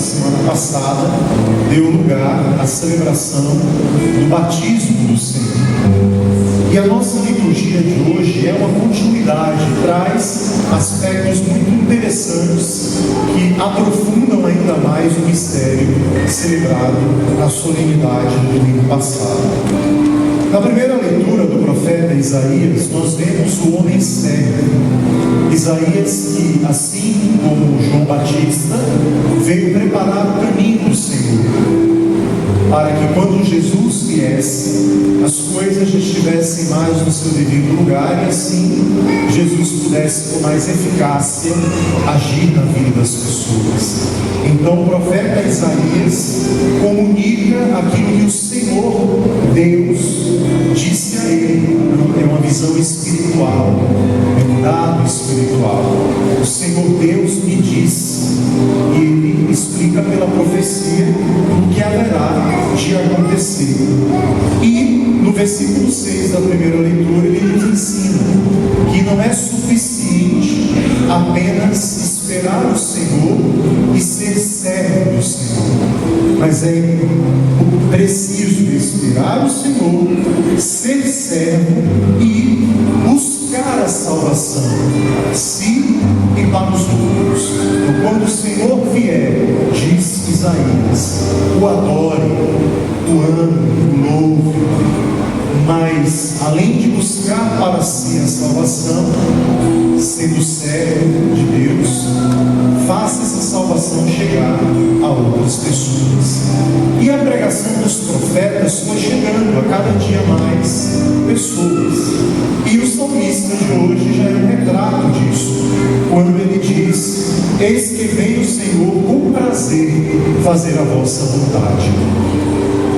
semana passada, deu lugar à celebração do batismo do Senhor. E a nossa liturgia de hoje é uma continuidade, traz aspectos muito interessantes que aprofundam ainda mais o mistério celebrado na solenidade do domingo passado. Na primeira leitura do profeta Isaías, nós vemos o homem cego. Isaías que, assim como João Batista, veio preparar o caminho do Senhor, para que quando Jesus viesse, as coisas estivessem mais no seu devido lugar e assim Jesus pudesse com mais eficácia agir na vida das pessoas. Então o profeta Isaías comunica aquilo que o Senhor Deus disse a ele. É uma visão espiritual, é um dado espiritual. O Senhor Deus me diz, e ele explica pela profecia o que haverá de acontecer. E no versículo 6 da primeira leitura ele nos ensina que não é suficiente apenas esperar o Senhor e ser servo do Senhor, mas é preciso esperar o Senhor, ser servo e buscar a salvação para si e para os outros. Então, quando o Senhor vier, diz Isaías, o adore, o ame, o louve, mas além de buscar para si a salvação, sendo servo de Deus, faça essa salvação chegar a outras pessoas. E a pregação dos profetas foi chegando a cada dia mais pessoas. E o salmista de hoje já é um retrato disso, quando ele diz: eis que vem o Senhor com prazer fazer a vossa vontade.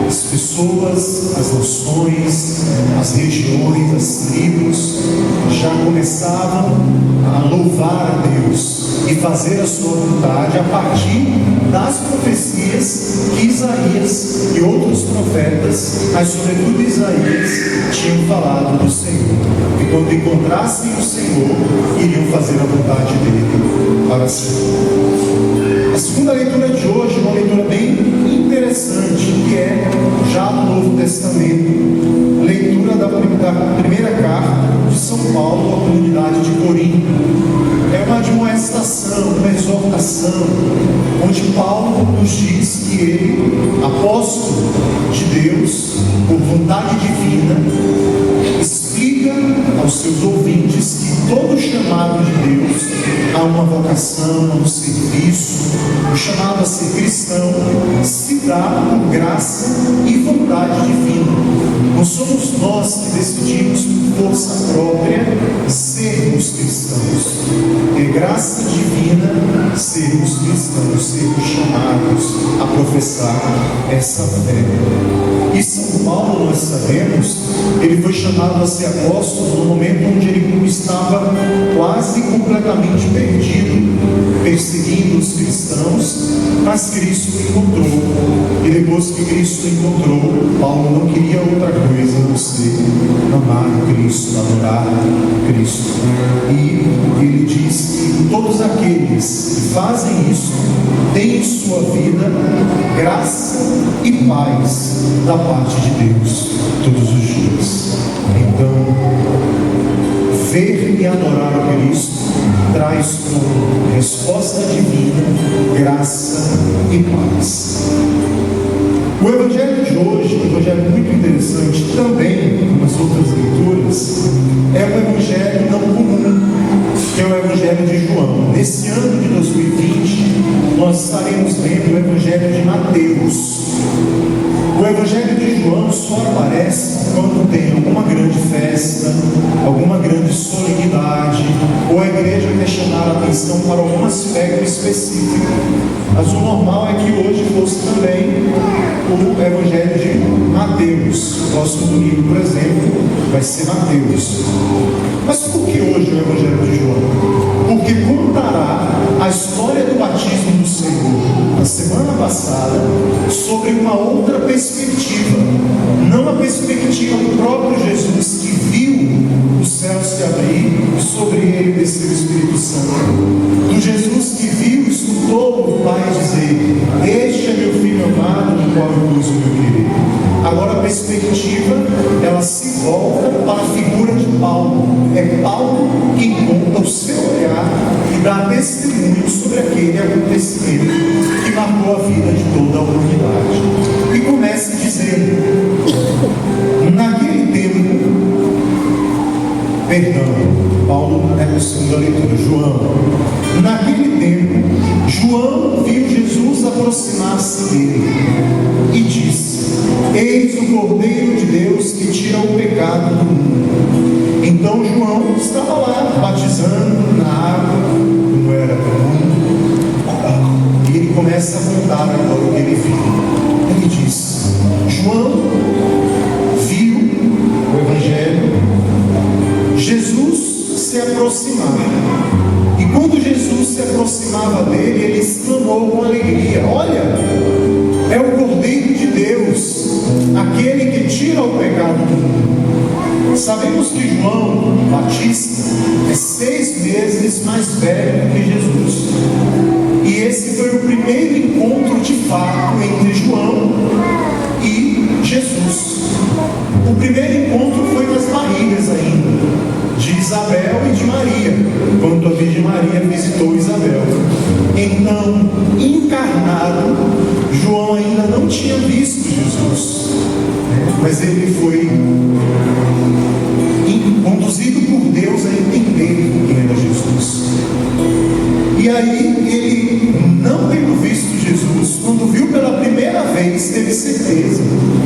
As pessoas, as nações, as regiões, as tribos já começavam a louvar a Deus e fazer a sua vontade a partir das profecias que Isaías e outros profetas, mas sobretudo Isaías, tinham falado do Senhor. E quando encontrassem o Senhor, iriam fazer a vontade dele para sempre. A segunda leitura de hoje é uma leitura bem interessante, que é já no Novo Testamento, leitura da primeira carta de São Paulo à comunidade de Corinto. É uma admoestação, uma exortação, onde Paulo nos diz que ele, apóstolo de Deus, por vontade divina, explica aos seus ouvintes que todo chamado de Deus a uma vocação, a um serviço, o chamado a ser cristão, se dá por graça e vontade divina. Não somos nós que decidimos por força própria sermos cristãos. É graça divina sermos cristãos, sermos chamados a professar essa fé. E São Paulo, nós sabemos, ele foi chamado a ser apóstolo no momento onde ele estava quase completamente perdido, perseguindo os cristãos, mas Cristo o encontrou. E depois que Cristo o encontrou, Paulo não queria outra coisa a não ser amar Cristo, adorar Cristo. E ele diz que todos aqueles que fazem isso têm em sua vida graça e paz da parte de Deus todos os dias. Então, ver e adorar a Cristo traz como resposta divina graça e paz. O Evangelho de hoje, um evangelho muito interessante, também, como as outras leituras, é um evangelho não comum, que é o Evangelho de João. Nesse ano de 2020, nós estaremos lendo o Evangelho de Mateus. O Evangelho de João só aparece quando tem alguma grande festa, alguma grande solenidade, ou a igreja quer chamar a atenção para algum aspecto específico. Mas o normal é que hoje fosse também o Evangelho de Mateus. O próximo domingo, por exemplo, vai ser Mateus. Mas por que hoje o Evangelho de João? Porque contará a história do batismo do Senhor na semana passada sobre uma outra perspectiva, não a perspectiva do próprio Jesus, que viu os céus se abrir e sobre ele descer o Espírito Santo, do Jesus que viu e escutou o Pai dizer: dizer: este é meu filho amado, no qual eu pus o meu querer. Agora a perspectiva, ela se volta para a figura de Paulo. É Paulo quem conta o seu olhar e dá testemunho sobre aquele acontecimento que marcou a vida de toda a humanidade. E começa dizendo: naquele tempo, Paulo é a segunda leitura, João. Naquele tempo, João viu Jesus aproximar-se dele e disse: eis o Cordeiro de Deus que tira o pecado do mundo. Então João estava lá, batizando na água, como era comum. E ele começa a contar agora o que ele viu. Ele diz: João viu o Evangelho, Jesus se aproximar. E quando Jesus se aproximava dele, ele exclamou com alegria: olha, é o Cordeiro de Deus, aquele que tira o pecado do mundo. Sabemos que João Batista é 6 meses mais velho que Jesus. E esse foi o primeiro encontro de fato entre João e Jesus. O primeiro encontro foi nas barrigas ainda, de Isabel e de Maria, quando a Virgem Maria visitou Isabel. Então, encarnado, João ainda não tinha visto Jesus, mas ele foi conduzido por Deus a entender quem era Jesus. E aí, ele, não tendo visto Jesus, quando viu pela primeira vez, teve certeza: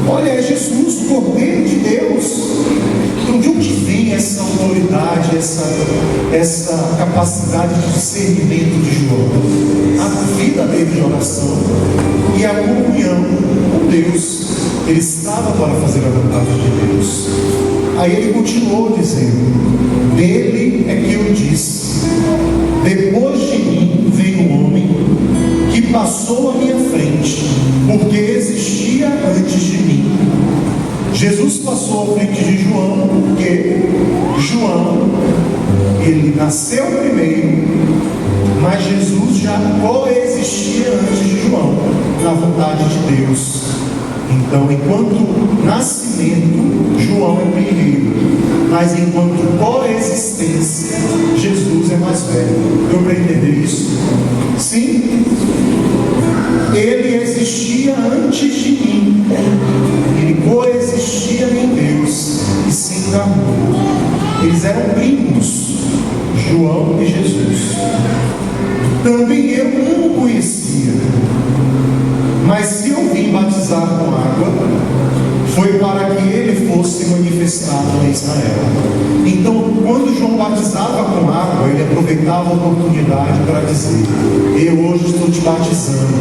olha, é Jesus, o Cordeiro de Deus. Então, de onde vem essa autoridade, essa capacidade de discernimento de João? A vida dele de oração e a comunhão com Deus. Ele estava para fazer a vontade de Deus. Aí ele continuou dizendo: dele é que eu disse: depois de mim vem um homem que passou à minha frente, porque existia antes de mim. Jesus passou à frente de João, porque João, ele nasceu primeiro, mas Jesus já coexistia antes de João, na vontade de Deus. Então, enquanto nascimento, João é primeiro, mas enquanto coexistência, Jesus é mais velho. Deu para entender isso? Sim? Ele existia antes de mim, ele coexistia em Deus e se encarnou. Eles eram primos, João e Jesus. Também eu não o conhecia, mas se eu vim batizar com água, foi para que ele fosse manifestado em Israel. Então, quando João batizava com água, ele aproveitava a oportunidade para dizer: eu hoje estou te batizando,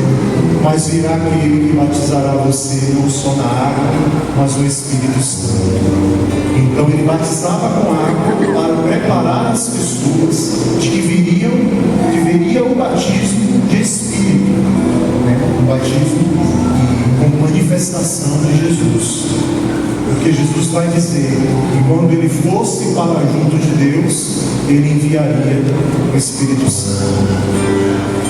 mas virá aquele que batizará você não só na água, mas no Espírito Santo. Então ele batizava com água para preparar as pessoas de que viria o batismo de Espírito, o batismo como manifestação de Jesus. Porque Jesus vai dizer que quando ele fosse para junto de Deus, ele enviaria o Espírito Santo.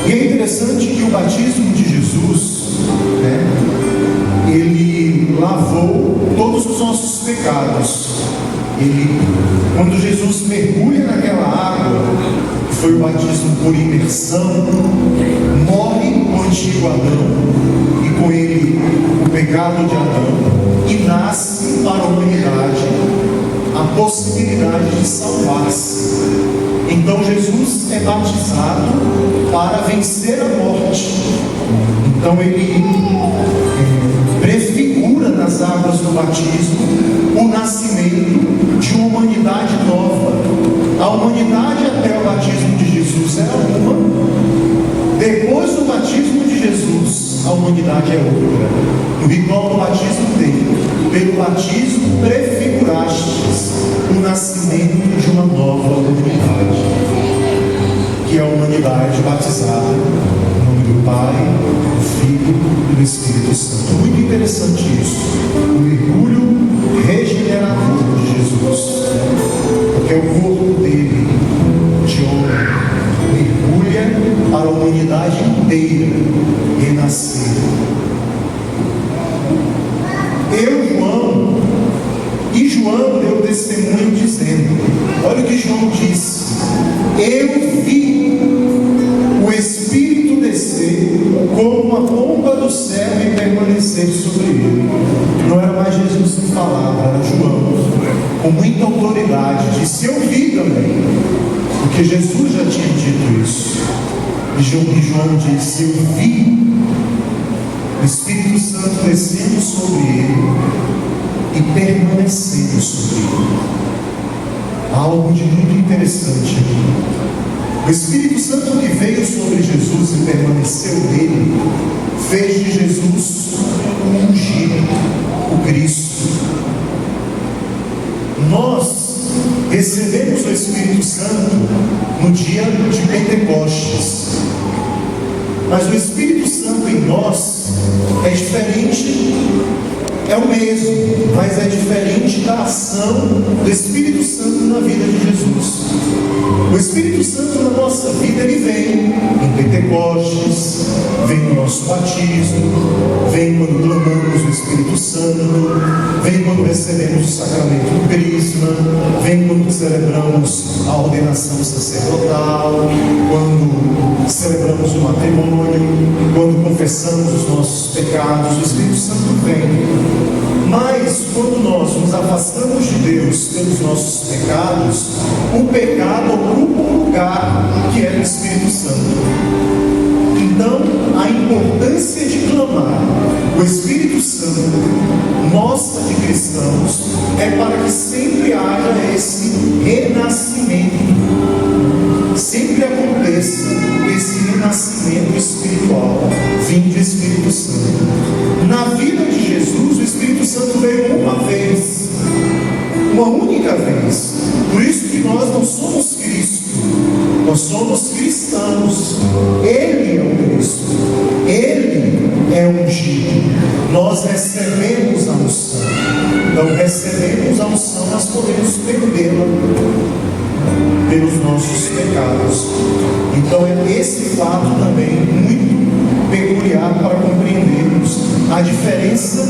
E é interessante que o batismo de Jesus, ele lavou todos os nossos pecados. Quando Jesus mergulha naquela água, que foi o batismo por imersão, morre o antigo Adão e com ele o pecado de Adão, e nasce para a humanidade a possibilidade de salvar-se. Então Jesus é batizado para vencer a morte. Então ele prefigura nas águas do batismo o nascimento de uma humanidade nova. A humanidade até o batismo de Jesus era uma. Depois do batismo de Jesus, a humanidade é outra. O ritual do batismo tem: pelo batismo prefigurastes o nascimento de uma nova humanidade, que é a humanidade batizada em nome do Pai, do Filho e do Espírito Santo. Muito interessante isso, o mergulho regenerador de Jesus, porque é o corpo dele, de homem, mergulha para a humanidade inteira. Ele como uma pomba do céu e permanecer sobre ele. Não era mais Jesus que falava, era João, com muita autoridade, disse: eu vi também, porque Jesus já tinha dito isso. E João disse: eu vi o Espírito Santo descendo sobre ele e permanecendo sobre ele. Algo de muito interessante aqui. O Espírito Santo que veio sobre Jesus e permaneceu nele, fez de Jesus o ungido, o Cristo. Nós recebemos o Espírito Santo no dia de Pentecostes, mas o Espírito Santo em nós é diferente, é o mesmo, mas é diferente da ação do Espírito Santo na vida de Jesus. O Espírito Santo na nossa vida, ele vem em Pentecostes, vem no nosso batismo, vem quando clamamos o Espírito Santo, vem quando recebemos o sacramento do Crisma, vem quando celebramos a ordenação sacerdotal, quando celebramos o matrimônio, quando confessamos os nossos pecados. O Espírito Santo vem. Mas quando nós nos afastamos de Deus pelos nossos pecados, o pecado ocupa um lugar que é do Espírito Santo. Então, a importância de clamar o Espírito Santo, nossa de cristãos, é para que sempre haja esse renascimento, sempre aconteça esse renascimento espiritual, vindo do Espírito Santo. Na vida de Jesus, o Espírito Santo veio uma vez, uma única vez. Por isso que nós não somos Cristo, nós somos cristãos. Ele é o Cristo, Ele é o ungido. Nós recebemos a unção. Então, recebemos a unção, nós podemos perdê-la pelos nossos pecados. Então, é esse fato também muito peculiar para compreendermos a diferença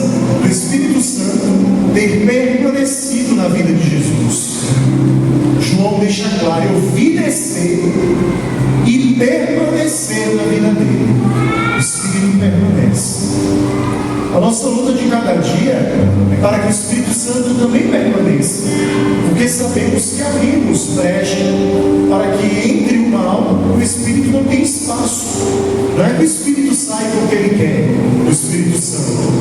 do Espírito Santo ter permanecido na vida de Jesus. João deixa claro: eu vi descer e permanecer na vida dele. O Espírito permanece. A nossa luta de cada dia é para que o Espírito Santo também permaneça, porque sabemos que abrimos brecha para que entre o mal, o Espírito não tem espaço. Não é que o Espírito sai porque ele quer, o Espírito Santo,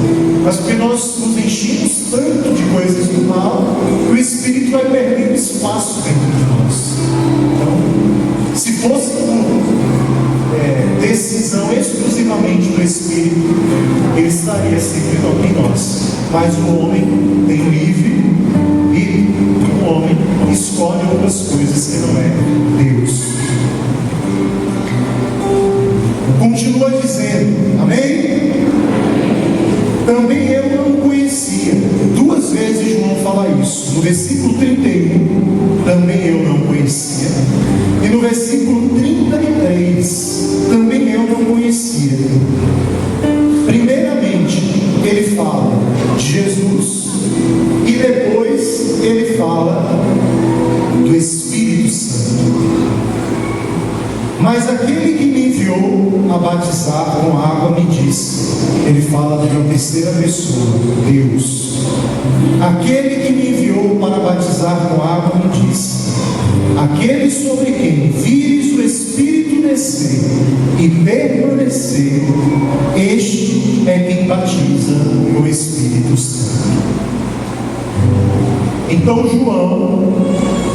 mas porque nós nos enchemos tanto de coisas do mal, que o Espírito vai perdendo espaço dentro de nós. Então, se fosse por decisão exclusivamente do Espírito, ele estaria sempre em nós. Mas o homem tem livre e o homem escolhe outras coisas que não é Deus. Continua dizendo, amém? Também eu não conhecia. Duas vezes João fala isso. No versículo 31, também eu não conhecia. E no versículo 33, também eu não conhecia. Primeiramente, ele fala de Jesus. E depois ele fala do Espírito Santo. Mas aquele que me enviou a batizar com água me disse, ele fala de uma terceira pessoa, Deus. Aquele que me enviou para batizar com água me disse, aquele sobre quem vires o Espírito descer e permanecer, este é quem batiza com o Espírito Santo. Então João,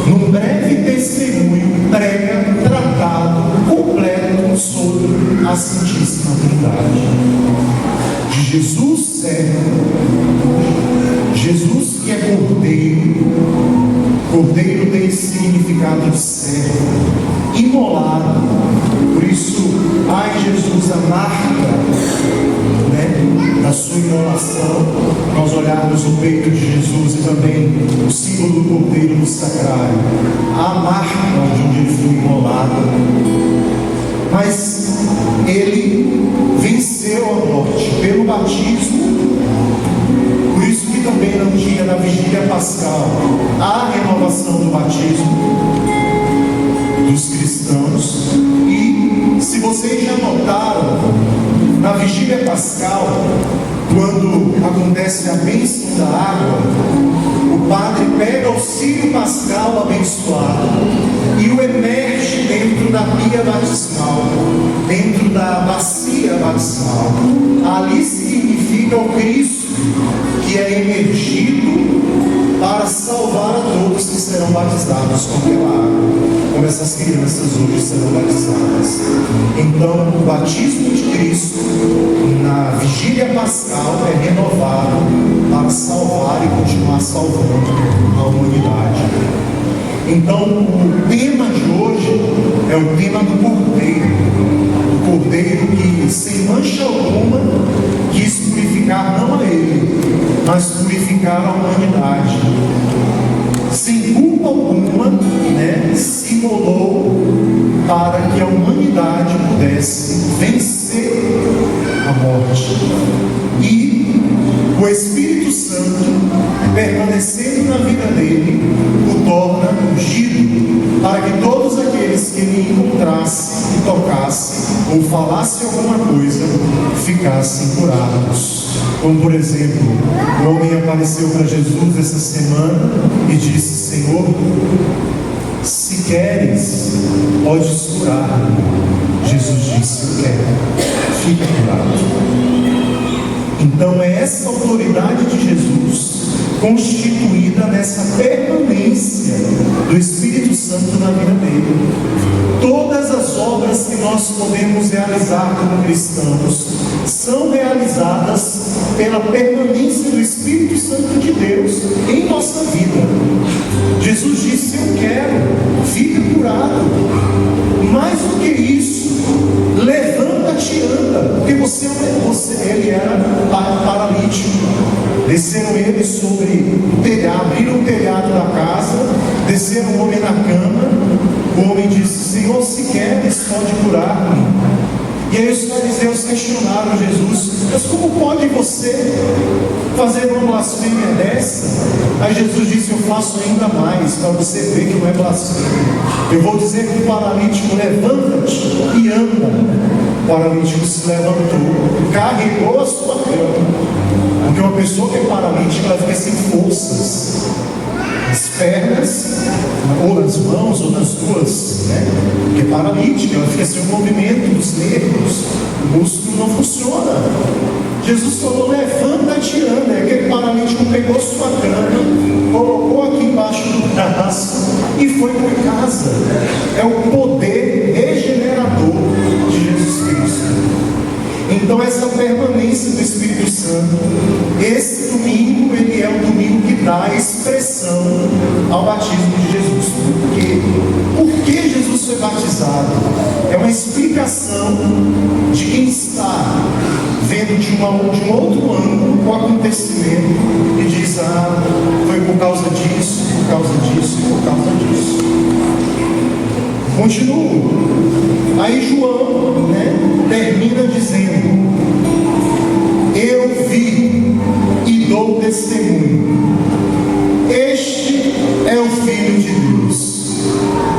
num breve testemunho, prega tratado completo sobre a Santíssima Trindade. De Jesus servo, Jesus que é Cordeiro. Cordeiro tem esse significado de servo, imolado. Por isso, ai Jesus, a marca da sua imolação, nós olharmos o peito de Jesus e também o símbolo do Cordeiro no sacrário, a marca onde ele foi imolado. Mas ele venceu a morte pelo batismo. Por isso que também no dia da vigília pascal há a renovação do batismo dos cristãos. E se vocês já notaram, pascal, quando acontece a bênção da água, o padre pega o círio pascal abençoado e o emerge dentro da pia batismal, dentro da bacia batismal. Ali significa o Cristo que é emergido para salvar a todos que serão batizados com aquela água, como essas crianças hoje serão batizadas. Então, o batismo de Cristo na vigília pascal é renovado para salvar e continuar salvando a humanidade. Então, o tema de hoje é o tema do Cordeiro que, sem mancha alguma, quis purificar não a ele, mas purificar a humanidade. Sem culpa alguma, se imolou para que a humanidade pudesse vencer a morte. E o Espírito Santo, permanecendo na vida dele, o torna ungido, para que todos aqueles que ele encontrasse e tocasse, ou falasse alguma coisa, ficassem curados. Como, por exemplo, o homem apareceu para Jesus essa semana e disse: Senhor, se queres, podes curar. Jesus disse: eu quero, fica curado. Então é essa autoridade de Jesus, constituída nessa permanência do Espírito Santo na vida dele. Todas as obras que nós podemos realizar como cristãos são realizadas pela permanência do Espírito Santo de Deus em nossa vida. Jesus disse: eu quero, fica curado. Mais do que isso, levanta-te e anda, porque ele era paralítico. Desceram ele sobre o telhado, abriram o telhado da casa, desceram o homem na cama. O homem disse: Senhor, se queres, pode curar-me. E aí os fariseus questionaram Jesus: mas como pode você fazer uma blasfêmia dessa? Aí Jesus disse: eu faço ainda mais, para você ver que não é blasfêmia. Eu vou dizer para o paralítico: levanta-te e anda. O paralítico se levantou, carregou a sua cama. Porque uma pessoa que é paralítica, ela fica sem forças. As pernas, ou nas mãos, ou nas duas, porque é paralítica, ela fica sem o movimento dos nervos, o músculo não funciona. Jesus falou: levanta-te e anda. E aquele paralítico pegou sua cama, colocou aqui embaixo do braço e foi para casa. É o poder regenerador de Jesus Cristo. Então essa permanência do Espírito Santo, esse domingo, ele é o domingo que dá expressão ao batismo de Jesus. Por que Jesus foi batizado? É uma explicação de quem está vendo de um outro ângulo o acontecimento e diz: foi por causa disso, por causa disso e por causa disso. Continuo. Aí João termina dizendo: eu vi e dou testemunho, este é o Filho de Deus.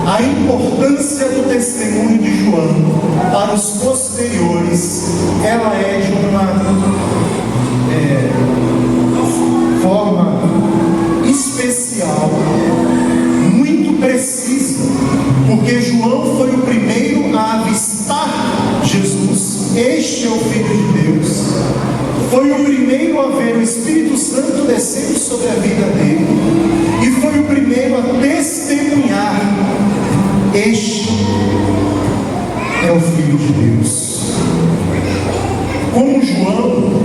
A importância do testemunho de João para os posteriores, ela é de uma forma especial, muito precisa, porque João foi o primeiro a avistar Jesus. Este é o Filho de Deus. Foi o primeiro a ver o Espírito Santo descendo sobre a vida dele, e foi o primeiro a testemunhar: este é o Filho de Deus. Como João,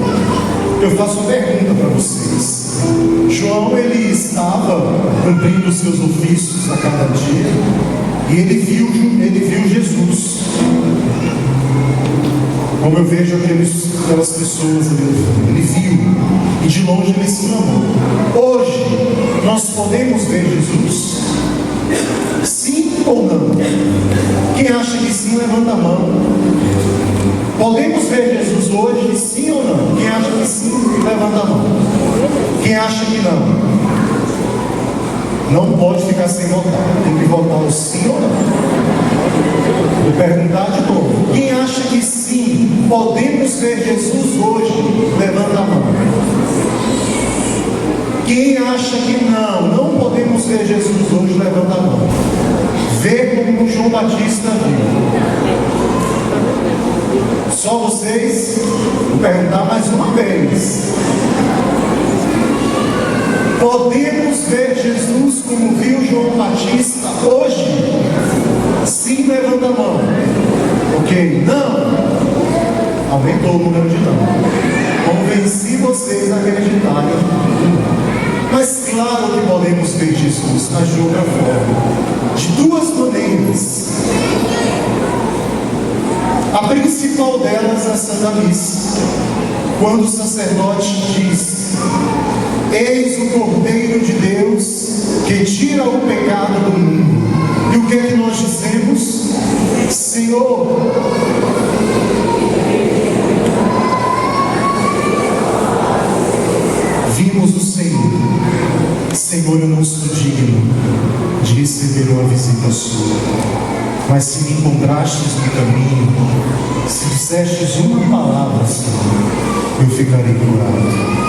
eu faço uma pergunta para vocês. João, ele estava cumprindo os seus ofícios a cada dia, e ele viu Jesus. Como eu vejo aquelas pessoas ali, ele viu, e de longe ele exclamou. Hoje nós podemos ver Jesus? Sim ou não? Quem acha que sim, levanta a mão. Podemos ver Jesus hoje, sim ou não? Quem acha que sim, levanta a mão. Quem acha que não? Não pode ficar sem votar. Tem que votar o sim ou não. Vou perguntar de novo. Quem acha que sim, sim, podemos ver Jesus hoje? Levanta a mão. Quem acha que não podemos ver Jesus hoje? Levanta a mão. Vê como João Batista viu. Só vocês? Vou perguntar mais uma vez. Podemos ver Jesus como viu João Batista hoje? Sim, levanta a mão. Ok, não. Aumentou o número de não. Convenci vocês a acreditarem. Mas claro que podemos ver Jesus, mas de outra forma. De duas maneiras. A principal delas é a Santa Missa. Quando o sacerdote diz: eis o Cordeiro de Deus que tira o pecado do mundo. E o que é que nós dizemos? Senhor, vimos o Senhor. Senhor, eu não sou digno de receber uma visita sua, mas se me encontrastes no caminho, se dissestes uma palavra, Senhor, eu ficarei curado.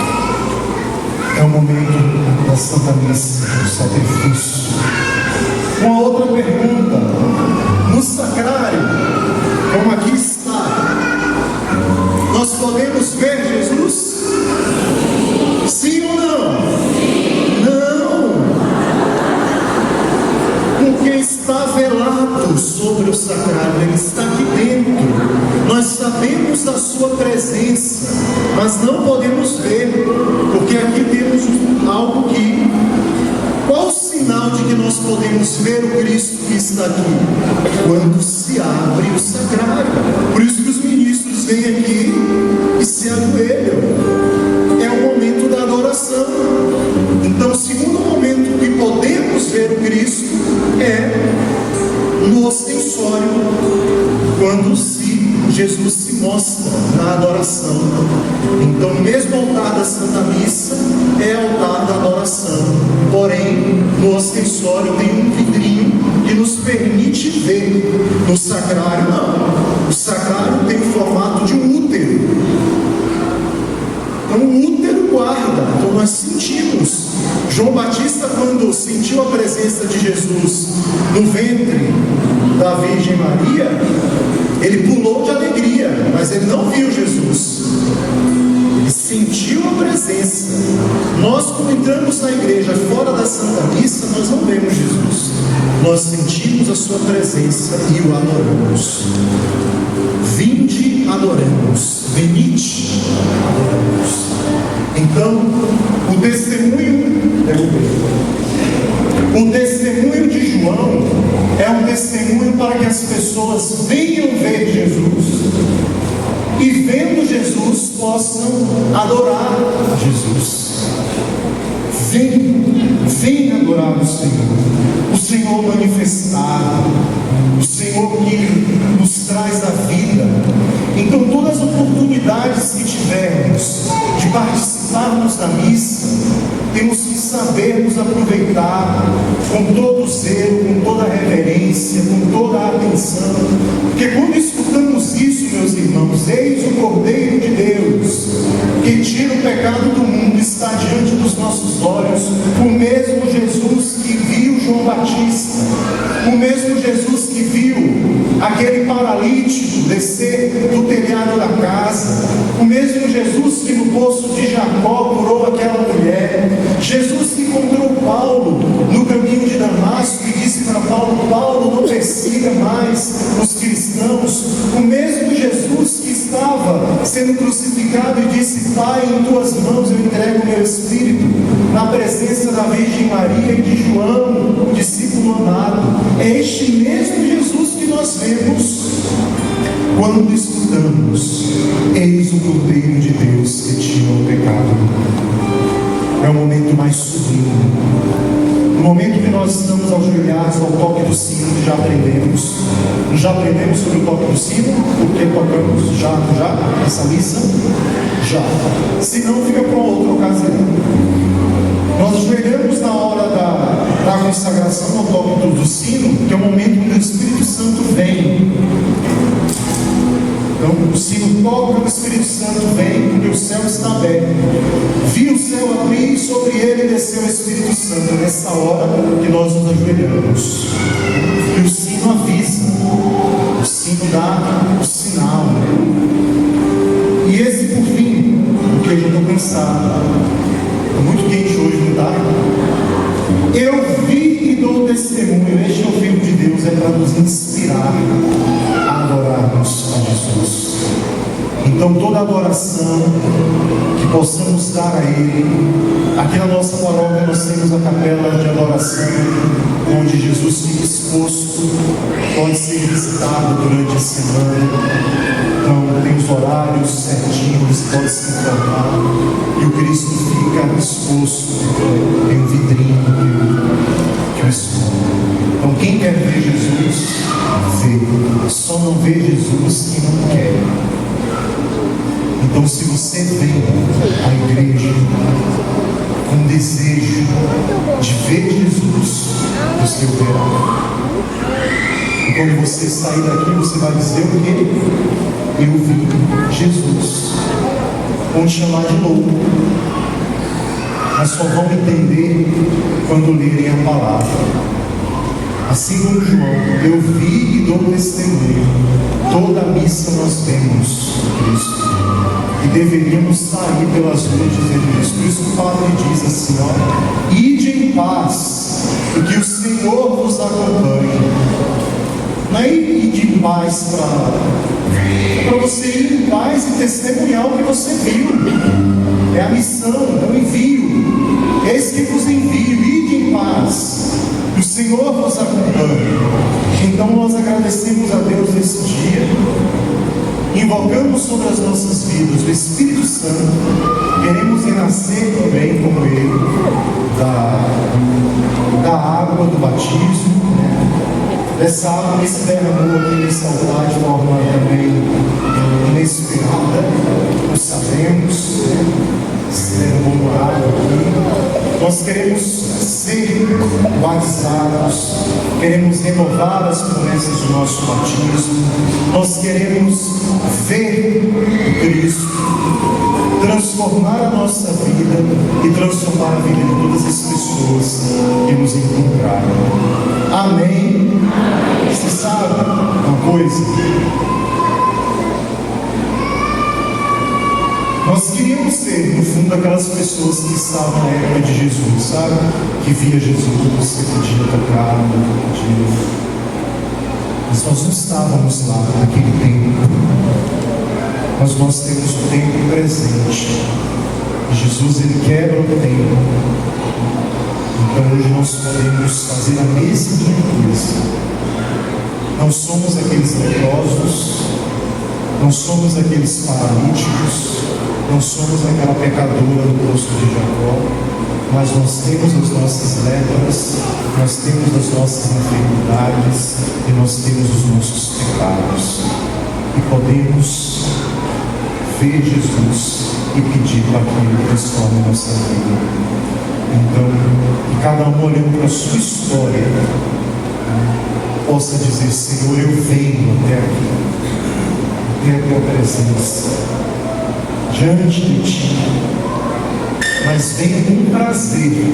É o momento da Santa Missa, do sacrifício. Uma outra pergunta: no sacrário, como aqui está, nós podemos ver Jesus? Sim ou não? Não! Porque está velado sobre o sacrário, ele está aqui dentro. Nós sabemos da sua presença, mas não podemos ver, porque aqui temos algo que... Qual o sinal de que nós podemos ver o Cristo que está aqui? Quando se abre o sacrário. Por isso que os ministros vêm aqui e se ajoelham. É o momento da adoração. Então, o segundo momento que podemos ver o Cristo é no ostensório, quando Jesus se mostra na adoração. Então, mesmo o altar da Santa Missa é altar da adoração, porém no ostensório tem um vidrinho que nos permite ver. No sacrário não. O sacrário tem o formato de um útero. Então o útero guarda. Então nós sentimos. João Batista, quando sentiu a presença de Jesus no ventre da Virgem Maria, ele pulou de alegria, mas ele não viu Jesus. Ele sentiu a presença. Nós, quando entramos na igreja fora da Santa Missa, nós não vemos Jesus. Nós sentimos a sua presença e o adoramos. Vinde, adoremos. Venite, adoremos. Então, o testemunho de João é um testemunho para que as pessoas venham ver Jesus e, vendo Jesus, possam adorar Jesus. Vem adorar o Senhor manifestado, o Senhor que nos traz a vida. Então, todas as oportunidades que tivermos de participarmos da missa, temos que sabermos aproveitar com todo o zelo, com toda a reverência, com toda a atenção. Porque quando escutamos isso, meus irmãos, eis o Cordeiro de Deus que tira o pecado do mundo, está diante dos nossos olhos, o mesmo Jesus que viu João Batista, o mesmo Jesus que viu aquele paralítico descer do telhado da casa, o mesmo Jesus que no poço de Jacó curou aquela mulher, Jesus que encontrou Paulo no caminho de Damasco e disse para Paulo: Paulo, não persiga mais os cristãos. O mesmo Jesus que estava sendo crucificado e disse: Pai, em tuas mãos eu entrego o meu espírito, na presença da Virgem Maria e de João, discípulo amado. É este mesmo Jesus que nós vemos quando escutamos: eis o Cordeiro de Deus que tira o pecado. É o momento mais sublime, no momento que nós estamos ajoelhados ao toque do sino, que já aprendemos. Já aprendemos sobre o toque do sino, porque tocamos já essa missa? Já. Se não, fica para outra ocasião. Nós ajoelhamos na hora da consagração ao toque do sino, que é o momento em que o Espírito Santo vem. Então o sino toca, o Espírito Santo vem, porque o céu está aberto. Vi o céu abrir e sobre ele desceu o Espírito Santo. Nessa hora que nós nos ajoelhamos. E o sino avisa, o sino dá o sinal. E esse por fim, porque eu já estou cansado. Está muito quente hoje, não está? Eu vi e dou testemunho. Este é o Filho de Deus, é para nos inspirar a adorarmos a Jesus. Então toda adoração que possamos dar a Ele, aqui na nossa paróquia nós temos a capela de adoração, onde Jesus fica exposto, pode ser visitado durante a semana. Então tem os horários certinhos, pode se informar, e o Cristo fica exposto, tem um vidrinho que o expõe. Então quem quer ver Jesus, vê. Só não vê Jesus quem não quer. Então se você vem à igreja com desejo de ver Jesus, você o verá. E quando você sair daqui, você vai dizer o quê? Eu vi Jesus. Vão te chamar de louco, mas só vão entender quando lerem a palavra. Assim como João, eu vi e dou testemunho. Toda a missa nós vemos Cristo. E deveríamos sair pelas ruas dizendo isso. Por isso o Padre diz assim, ó, ide em paz, e que o Senhor vos acompanhe. Não é ir de paz para você ir em paz e testemunhar o que você viu. É a missão, é o envio. Eis que vos envio, ide em paz. O Senhor vos acompanhe. Então nós agradecemos a Deus nesse dia. Invocamos sobre as nossas vidas o Espírito Santo. Queremos renascer também como Ele, da água do batismo, dessa água que se derramou aqui nesse altar de forma também inesperada. Nós sabemos, se derramou água aqui. Nós queremos ser batizados, queremos renovar as promessas do nosso batismo, nós queremos ver Cristo, transformar a nossa vida e transformar a vida de todas as pessoas que nos encontraram. Amém? Você sabe uma coisa? Nós queríamos ser, no fundo, aquelas pessoas que estavam na época de Jesus, sabe? Que via Jesus, que podia tocar, que podia... Mas nós não estávamos lá naquele tempo. Mas nós temos o tempo presente. E Jesus, Ele quebra o tempo. Então hoje nós podemos fazer a mesma coisa. Não somos aqueles leprosos, não somos aqueles paralíticos, não somos aquela pecadora do poço de Jacó, mas nós temos as nossas lepras, nós temos as nossas enfermidades e nós temos os nossos pecados. E podemos ver Jesus e pedir para que Ele transforme a nossa vida. Então, que cada um olhando para a sua história possa dizer, Senhor, eu venho até aqui, até a tua presença, diante de ti, mas venho com prazer,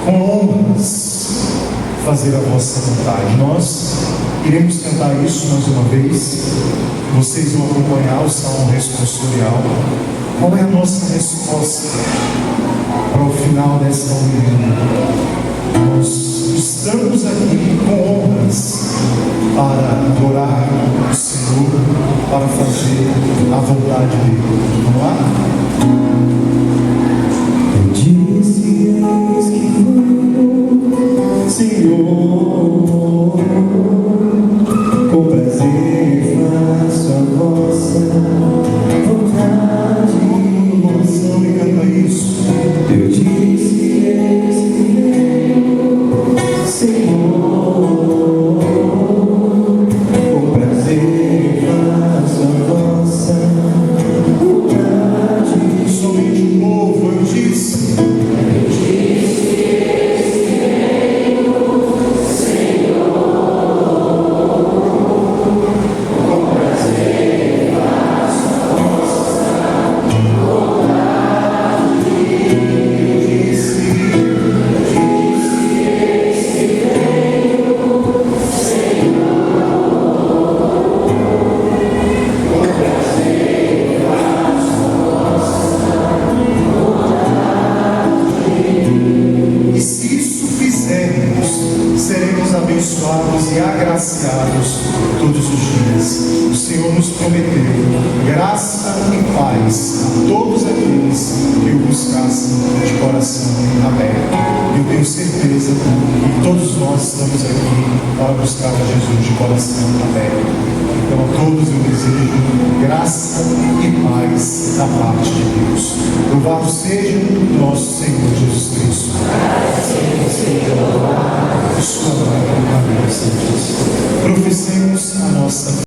com honras, fazer a vossa vontade. Nós iremos cantar isso mais uma vez. Vocês vão acompanhar o salmo responsorial. Qual é a nossa resposta para o final desta homilia? Nós estamos aqui com honras para adorar o Senhor, para fazer a vontade dele. Vamos lá? Eu disse, eis que vou, Senhor, com prazer faço a vossa vontade. Emoção me canta isso. Eu disse, eis que venho, Senhor, com prazer faço a vossa vontade. paz a todos aqueles que o buscassem de coração aberto. Eu tenho certeza que todos nós estamos aqui para buscar a Jesus de coração aberto. Então a todos eu desejo graça e paz da parte de Deus. Louvado seja o nosso Senhor Jesus Cristo. Sua glória, Professemos a nossa